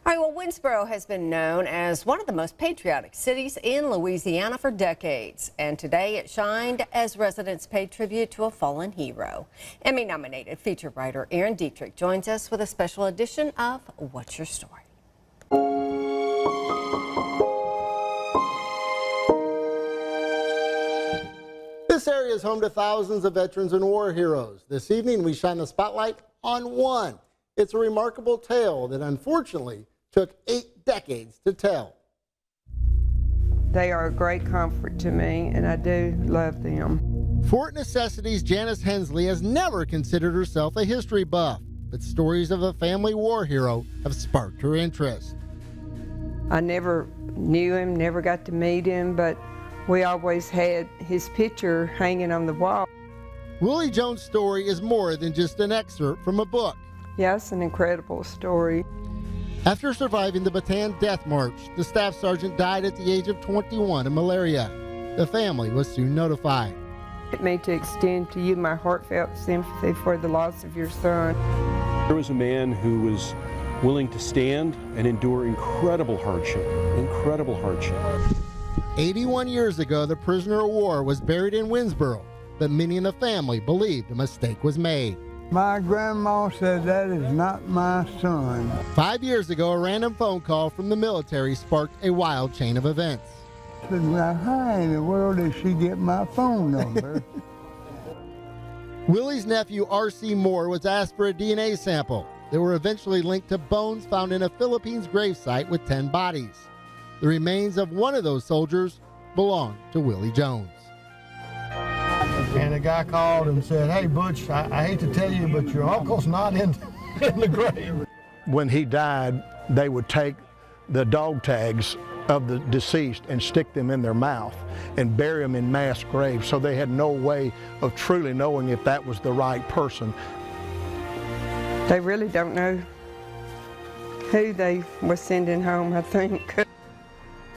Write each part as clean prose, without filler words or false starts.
All right, well, Winsboro has been known as one of the most patriotic cities in Louisiana for decades, and today it shined as residents paid tribute to a fallen hero. Emmy-nominated feature writer Aaron Dietrich joins us with a special edition of What's Your Story? This area is home to thousands of veterans and war heroes. This evening, we shine the spotlight on one. It's a remarkable tale that unfortunately took 8 decades to tell. They are a great comfort to me, and I do love them. Fort Necessity's Janice Hensley has never considered herself a history buff, but stories of a family war hero have sparked her interest. I never knew him, never got to meet him, but we always had his picture hanging on the wall. Willie Jones' story is more than just an excerpt from a book. Yeah, it's an incredible story. After surviving the Bataan Death March, the staff sergeant died at the age of 21 of malaria. The family was soon notified. It made me to extend to you my heartfelt sympathy for the loss of your son. There was a man who was willing to stand and endure incredible hardship, 81 years ago, the prisoner of war was buried in Winsboro, but many in the family believed a mistake was made. My grandma said that is not my son. 5 years ago, a random phone call from the military sparked a wild chain of events. I said, well, how in the world did she get my phone number? Willie's nephew, R.C. Moore, was asked for a DNA sample. They were eventually linked to bones found in a Philippines gravesite with 10 bodies. The remains of one of those soldiers belonged to Willie Jones. And a guy called and said, hey, Butch, I hate to tell you, but your uncle's not in the grave. When he died, they would take the dog tags of the deceased and stick them in their mouth and bury them in mass graves, so they had no way of truly knowing if that was the right person. They really don't know who they were sending home, I think.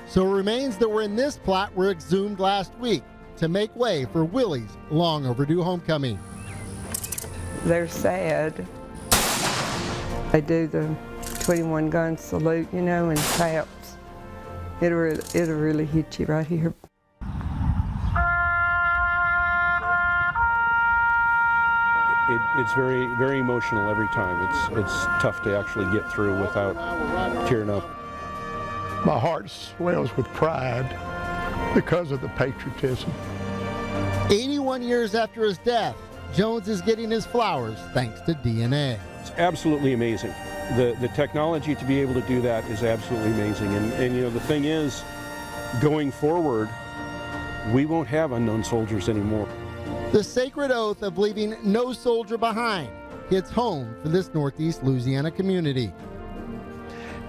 So remains that were in this plot were exhumed last week to make way for Willie's long overdue homecoming. They're sad. They do the 21 gun salute, you know, and taps. It'll really hit you right here. It's very, very emotional every time. It's tough to actually get through without tearing up. My heart swells with pride because of the patriotism. 81 years after his death, Jones is getting his flowers thanks to DNA. It's absolutely amazing. The technology to be able to do that is absolutely amazing. And you know, the thing is, going forward, we won't have unknown soldiers anymore. The sacred oath of leaving no soldier behind hits home for this Northeast Louisiana community.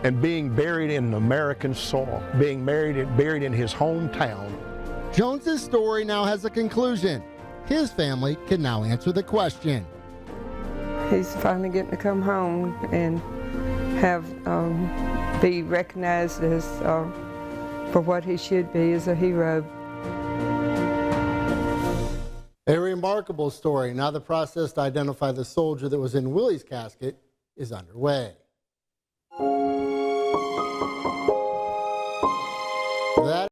And being buried in American soil, being buried in his hometown. Jones's story now has a conclusion. His family can now answer the question. He's finally getting to come home and have be recognized as for what he should be as a hero. A remarkable story. Now the process to identify the soldier that was in Willie's casket is underway. That